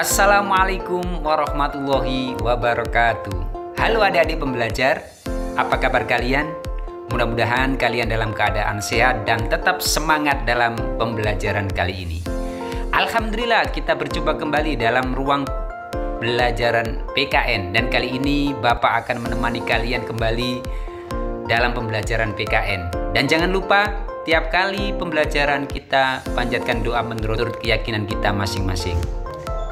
Assalamualaikum warahmatullahi wabarakatuh. Halo adik-adik pembelajar, apa kabar kalian? Mudah-mudahan kalian dalam keadaan sehat dan tetap semangat dalam pembelajaran kali ini. Alhamdulillah kita berjumpa kembali dalam ruang pembelajaran PKN. Dan kali ini Bapak akan menemani kalian kembali dalam pembelajaran PKN. Dan jangan lupa tiap kali pembelajaran kita panjatkan doa menurut keyakinan kita masing-masing.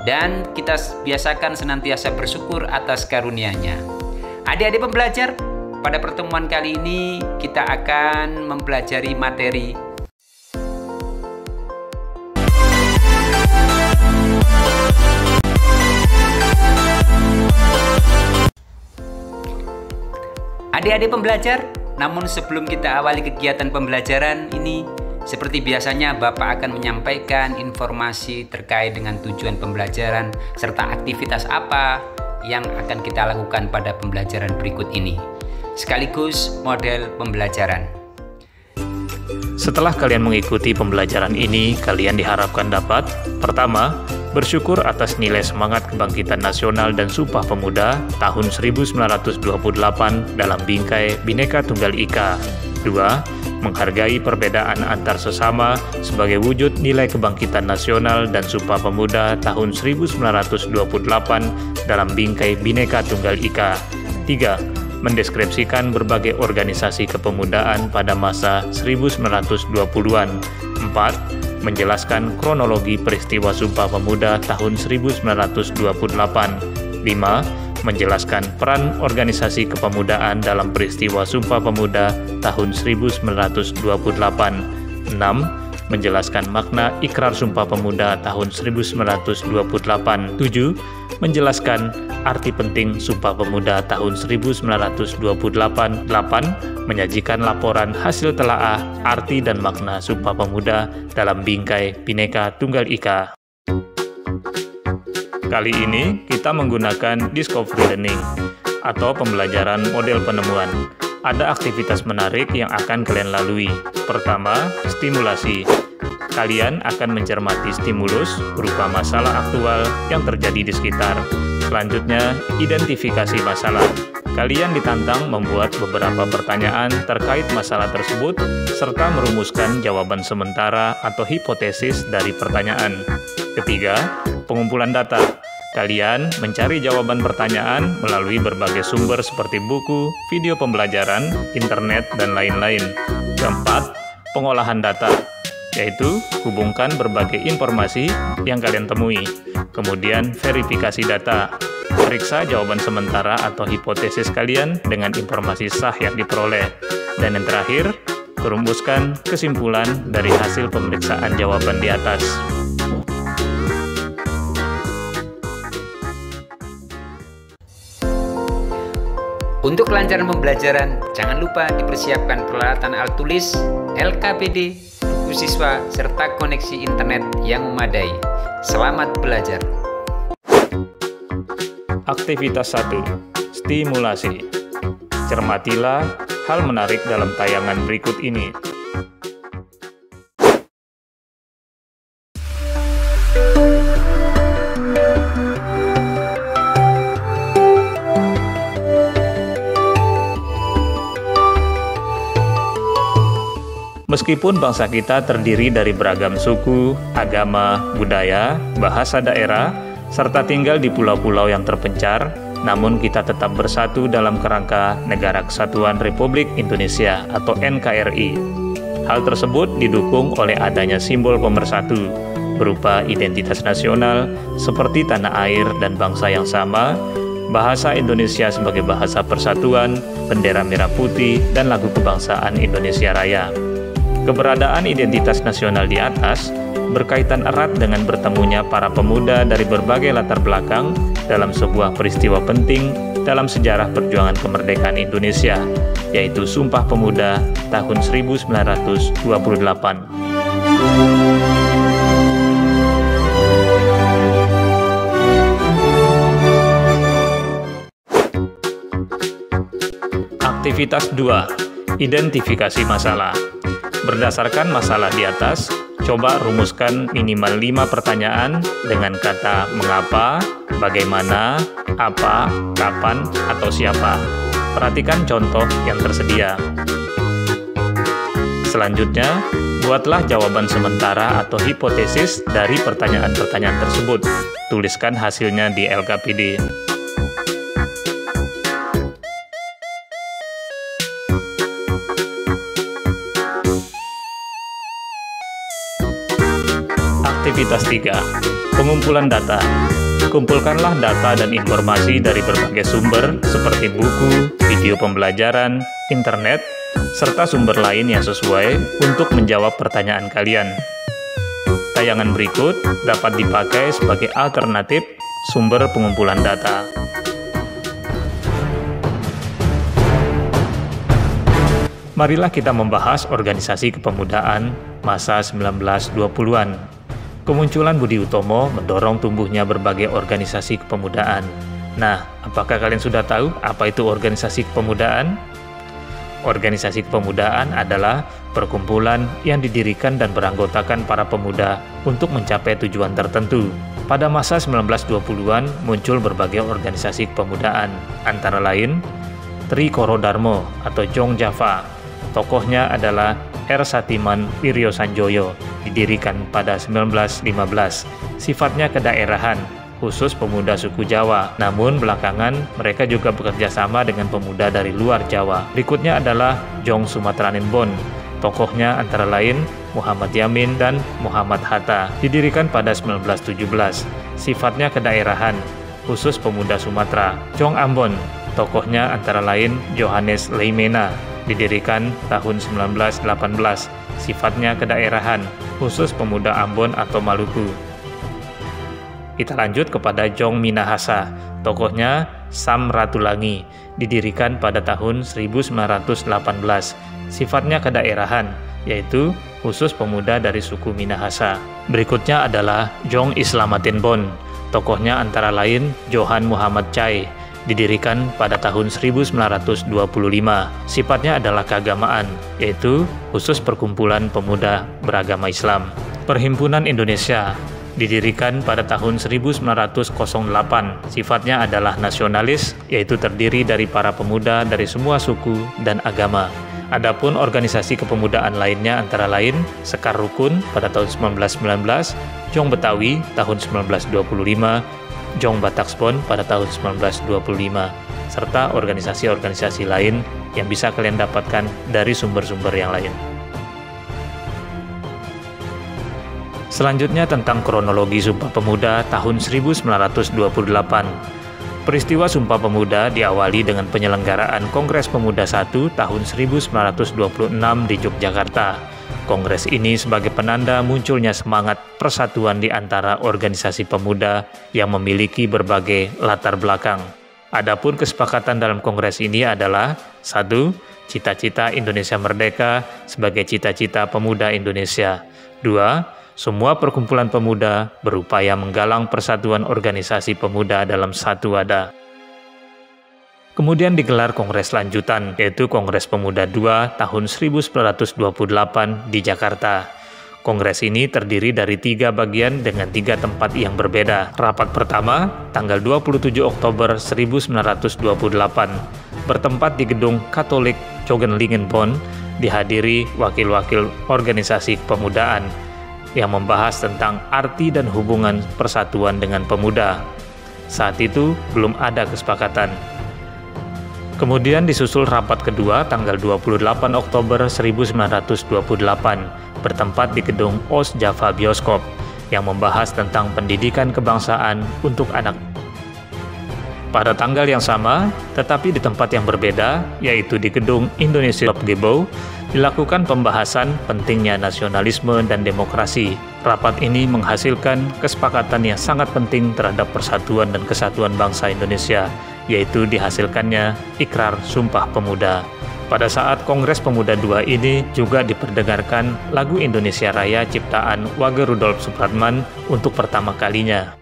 Dan kita biasakan senantiasa bersyukur atas karunia-Nya. Adik-adik pembelajar, pada pertemuan kali ini kita akan mempelajari materi adik-adik pembelajar. Namun sebelum kita awali kegiatan pembelajaran ini, seperti biasanya Bapak akan menyampaikan informasi terkait dengan tujuan pembelajaran serta aktivitas apa yang akan kita lakukan pada pembelajaran berikut ini, sekaligus model pembelajaran. Setelah kalian mengikuti pembelajaran ini, kalian diharapkan dapat: pertama, bersyukur atas nilai semangat kebangkitan nasional dan Sumpah Pemuda tahun 1928 dalam bingkai Bhinneka Tunggal Ika. 2. Menghargai perbedaan antar sesama sebagai wujud nilai kebangkitan nasional dan Sumpah Pemuda tahun 1928 dalam bingkai Bhinneka Tunggal Ika. 3. Mendeskripsikan berbagai organisasi kepemudaan pada masa 1920-an. 4. Menjelaskan kronologi peristiwa Sumpah Pemuda tahun 1928. 5. Menjelaskan peran organisasi kepemudaan dalam peristiwa Sumpah Pemuda tahun 1928. 6. Menjelaskan makna Ikrar Sumpah Pemuda tahun 1928. 7. Menjelaskan arti penting Sumpah Pemuda tahun 1928. 8. Menyajikan laporan hasil telaah arti dan makna Sumpah Pemuda dalam bingkai Bhinneka Tunggal Ika. Kali ini kita menggunakan Discovery Learning atau pembelajaran model penemuan. Ada aktivitas menarik yang akan kalian lalui. Pertama, stimulasi. Kalian akan mencermati stimulus berupa masalah aktual yang terjadi di sekitar. Selanjutnya, identifikasi masalah. Kalian ditantang membuat beberapa pertanyaan terkait masalah tersebut serta merumuskan jawaban sementara atau hipotesis dari pertanyaan. Ketiga, pengumpulan data. Kalian mencari jawaban pertanyaan melalui berbagai sumber seperti buku, video pembelajaran, internet, dan lain-lain. Keempat, pengolahan data, yaitu hubungkan berbagai informasi yang kalian temui. Kemudian, verifikasi data. Periksa jawaban sementara atau hipotesis kalian dengan informasi sah yang diperoleh. Dan yang terakhir, rumuskan kesimpulan dari hasil pemeriksaan jawaban di atas. Untuk kelancaran pembelajaran, jangan lupa dipersiapkan peralatan alat tulis, LKPD, buku siswa, serta koneksi internet yang memadai. Selamat belajar. Aktivitas 1. Stimulasi. Cermatilah hal menarik dalam tayangan berikut ini. Meskipun bangsa kita terdiri dari beragam suku, agama, budaya, bahasa daerah, serta tinggal di pulau-pulau yang terpencar, namun kita tetap bersatu dalam kerangka Negara Kesatuan Republik Indonesia atau NKRI. Hal tersebut didukung oleh adanya simbol pemersatu, berupa identitas nasional seperti tanah air dan bangsa yang sama, bahasa Indonesia sebagai bahasa persatuan, bendera merah putih, dan lagu kebangsaan Indonesia Raya. Keberadaan identitas nasional di atas berkaitan erat dengan bertemunya para pemuda dari berbagai latar belakang dalam sebuah peristiwa penting dalam sejarah perjuangan kemerdekaan Indonesia, yaitu Sumpah Pemuda tahun 1928. Aktivitas 2. Identifikasi masalah. Berdasarkan masalah di atas, Coba rumuskan minimal 5 pertanyaan dengan kata mengapa, bagaimana, apa, kapan, atau siapa. Perhatikan contoh yang tersedia. Selanjutnya, buatlah jawaban sementara atau hipotesis dari pertanyaan-pertanyaan tersebut. Tuliskan hasilnya di LKPD. Aktivitas 3. Pengumpulan data. Kumpulkanlah data dan informasi dari berbagai sumber seperti buku, video pembelajaran, internet, serta sumber lain yang sesuai untuk menjawab pertanyaan kalian. Tayangan berikut dapat dipakai sebagai alternatif sumber pengumpulan data. Marilah kita membahas organisasi kepemudaan masa 1920-an. Kemunculan Budi Utomo mendorong tumbuhnya berbagai organisasi kepemudaan. Nah, apakah kalian sudah tahu apa itu organisasi kepemudaan? Organisasi kepemudaan adalah perkumpulan yang didirikan dan beranggotakan para pemuda untuk mencapai tujuan tertentu. Pada masa 1920-an muncul berbagai organisasi kepemudaan, antara lain Tri Koro Darmo atau Jong Java. Tokohnya adalah R. Satiman Wiryo Sanjoyo, didirikan pada 1915. Sifatnya kedaerahan, khusus pemuda suku Jawa. Namun belakangan mereka juga bekerja sama dengan pemuda dari luar Jawa. Berikutnya adalah Jong Sumatraninbon. Tokohnya antara lain Muhammad Yamin dan Muhammad Hatta. Didirikan pada 1917. Sifatnya kedaerahan, khusus pemuda Sumatera. Jong Ambon. Tokohnya antara lain Johannes Leimena. Didirikan tahun 1918. Sifatnya kedaerahan, khusus pemuda Ambon atau Maluku. Kita lanjut kepada Jong Minahasa. Tokohnya Sam Ratulangi. Didirikan pada tahun 1918. Sifatnya kedaerahan, yaitu khusus pemuda dari suku Minahasa. Berikutnya adalah Jong Islamatinbon. Tokohnya antara lain Johan Muhammad Chai. Didirikan pada tahun 1925. Sifatnya adalah keagamaan, yaitu khusus perkumpulan pemuda beragama Islam. Perhimpunan Indonesia didirikan pada tahun 1908. Sifatnya adalah nasionalis, yaitu terdiri dari para pemuda dari semua suku dan agama. Adapun organisasi kepemudaan lainnya antara lain Sekar Rukun pada tahun 1919, Jong Betawi tahun 1925, Jong Batakspon pada tahun 1925, serta organisasi-organisasi lain yang bisa kalian dapatkan dari sumber-sumber yang lain. Selanjutnya tentang kronologi Sumpah Pemuda tahun 1928. Peristiwa Sumpah Pemuda diawali dengan penyelenggaraan Kongres Pemuda I tahun 1926 di Yogyakarta. Kongres ini sebagai penanda munculnya semangat persatuan di antara organisasi pemuda yang memiliki berbagai latar belakang. Adapun kesepakatan dalam kongres ini adalah 1. Cita-cita Indonesia Merdeka sebagai cita-cita pemuda Indonesia. 2. Semua perkumpulan pemuda berupaya menggalang persatuan organisasi pemuda dalam satu wadah. Kemudian digelar kongres lanjutan, yaitu Kongres Pemuda II tahun 1928 di Jakarta. Kongres ini terdiri dari 3 bagian dengan 3 tempat yang berbeda. Rapat pertama, tanggal 27 Oktober 1928, bertempat di Gedung Katolik Tjogellingenbond, dihadiri wakil-wakil organisasi kepemudaan yang membahas tentang arti dan hubungan persatuan dengan pemuda. Saat itu belum ada kesepakatan. Kemudian disusul rapat kedua tanggal 28 Oktober 1928 bertempat di Gedung OS Java Bioskop yang membahas tentang pendidikan kebangsaan untuk anak. Pada tanggal yang sama, tetapi di tempat yang berbeda, yaitu di Gedung Indonesia Gebouw, dilakukan pembahasan pentingnya nasionalisme dan demokrasi. Rapat ini menghasilkan kesepakatan yang sangat penting terhadap persatuan dan kesatuan bangsa Indonesia, yaitu dihasilkannya Ikrar Sumpah Pemuda. Pada saat Kongres Pemuda II ini juga diperdengarkan lagu Indonesia Raya ciptaan Wage Rudolf Supratman untuk pertama kalinya.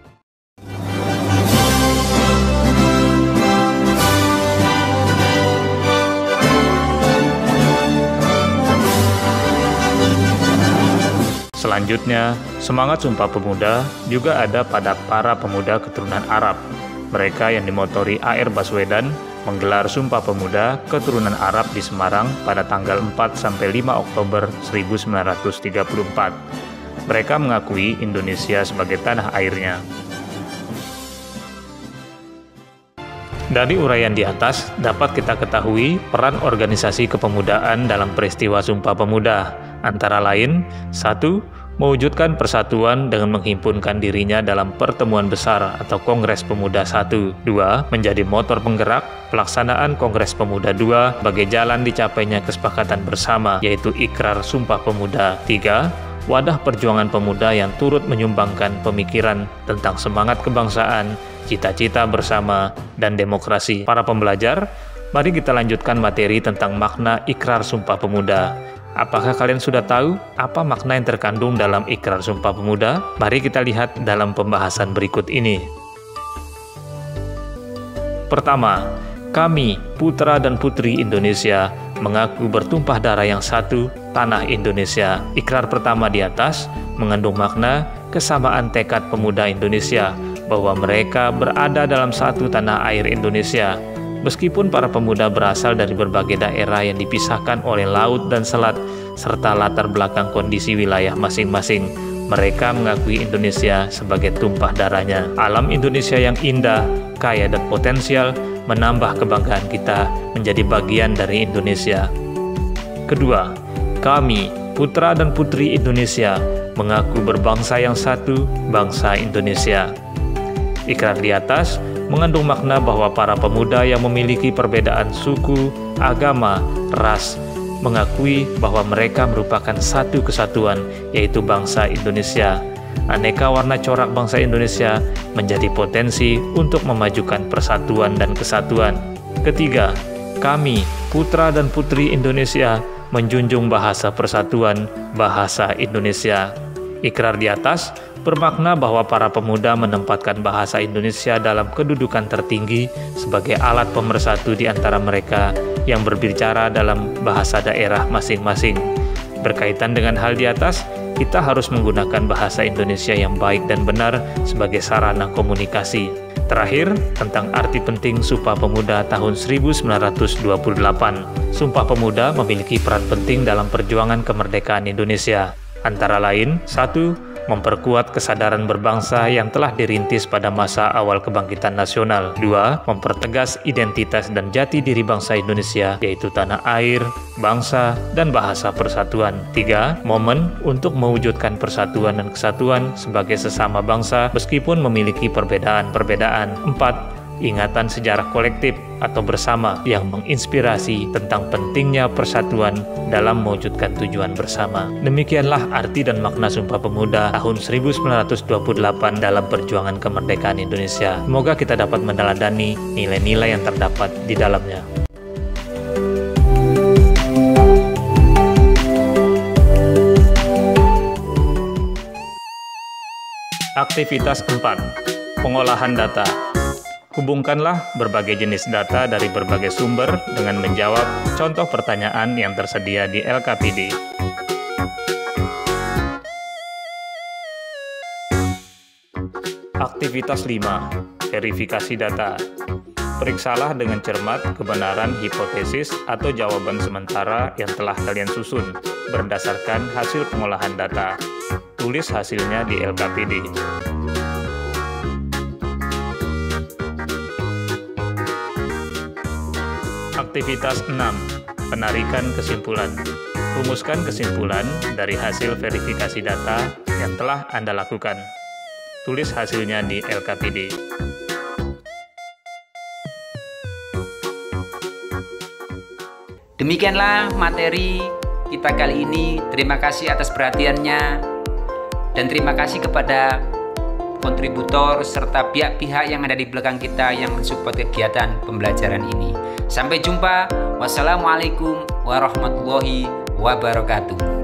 Selanjutnya, semangat Sumpah Pemuda juga ada pada para pemuda keturunan Arab. Mereka yang dimotori A.R. Baswedan menggelar Sumpah Pemuda keturunan Arab di Semarang pada tanggal 4-5 Oktober 1934. Mereka mengakui Indonesia sebagai tanah airnya. Dari uraian di atas, dapat kita ketahui peran organisasi kepemudaan dalam peristiwa Sumpah Pemuda, antara lain 1. Mewujudkan persatuan dengan menghimpunkan dirinya dalam pertemuan besar atau Kongres Pemuda 1. 2. Menjadi motor penggerak pelaksanaan Kongres Pemuda 2 sebagai jalan dicapainya kesepakatan bersama, yaitu Ikrar Sumpah Pemuda. 3. Wadah perjuangan pemuda yang turut menyumbangkan pemikiran tentang semangat kebangsaan, cita-cita bersama, dan demokrasi. Para pembelajar, mari kita lanjutkan materi tentang makna Ikrar Sumpah Pemuda. Apakah kalian sudah tahu apa makna yang terkandung dalam Ikrar Sumpah Pemuda? Mari kita lihat dalam pembahasan berikut ini. Pertama, kami, putra dan putri Indonesia, mengaku bertumpah darah yang satu, tanah Indonesia. Ikrar pertama di atas mengandung makna kesamaan tekad pemuda Indonesia bahwa mereka berada dalam satu tanah air Indonesia. Meskipun para pemuda berasal dari berbagai daerah yang dipisahkan oleh laut dan selat, serta latar belakang kondisi wilayah masing-masing, mereka mengakui Indonesia sebagai tumpah darahnya. Alam Indonesia yang indah, kaya dan potensial menambah kebanggaan kita menjadi bagian dari Indonesia. Kedua, kami, putra dan putri Indonesia, mengaku berbangsa yang satu, bangsa Indonesia. Ikrar di atas mengandung makna bahwa para pemuda yang memiliki perbedaan suku, agama, ras, mengakui bahwa mereka merupakan satu kesatuan, yaitu bangsa Indonesia. Aneka warna corak bangsa Indonesia menjadi potensi untuk memajukan persatuan dan kesatuan. Ketiga, kami, putra dan putri Indonesia, menjunjung bahasa persatuan, bahasa Indonesia. Ikrar di atas bermakna bahwa para pemuda menempatkan bahasa Indonesia dalam kedudukan tertinggi sebagai alat pemersatu di antara mereka yang berbicara dalam bahasa daerah masing-masing. Berkaitan dengan hal di atas, kita harus menggunakan bahasa Indonesia yang baik dan benar sebagai sarana komunikasi. Terakhir, tentang arti penting Sumpah Pemuda tahun 1928. Sumpah Pemuda memiliki peran penting dalam perjuangan kemerdekaan Indonesia. Antara lain, 1. Memperkuat kesadaran berbangsa yang telah dirintis pada masa awal kebangkitan nasional. 2. Mempertegas identitas dan jati diri bangsa Indonesia, yaitu tanah air, bangsa, dan bahasa persatuan. 3. Momen untuk mewujudkan persatuan dan kesatuan sebagai sesama bangsa meskipun memiliki perbedaan-perbedaan. 4. Ingatan sejarah kolektif atau bersama yang menginspirasi tentang pentingnya persatuan dalam mewujudkan tujuan bersama. Demikianlah arti dan makna Sumpah Pemuda tahun 1928 dalam perjuangan kemerdekaan Indonesia. Semoga kita dapat meneladani nilai-nilai yang terdapat di dalamnya. Aktivitas 4. Pengolahan data. Hubungkanlah berbagai jenis data dari berbagai sumber dengan menjawab contoh pertanyaan yang tersedia di LKPD. Aktivitas 5. Verifikasi data. Periksalah dengan cermat kebenaran hipotesis atau jawaban sementara yang telah kalian susun berdasarkan hasil pengolahan data. Tulis hasilnya di LKPD. Aktivitas 6. Penarikan kesimpulan. Rumuskan kesimpulan dari hasil verifikasi data yang telah Anda lakukan. Tulis hasilnya di LKPD. Demikianlah materi kita kali ini. Terima kasih atas perhatiannya dan terima kasih kepada kontributor serta pihak-pihak yang ada di belakang kita yang mensupport kegiatan pembelajaran ini. Sampai jumpa. Wassalamualaikum warahmatullahi wabarakatuh.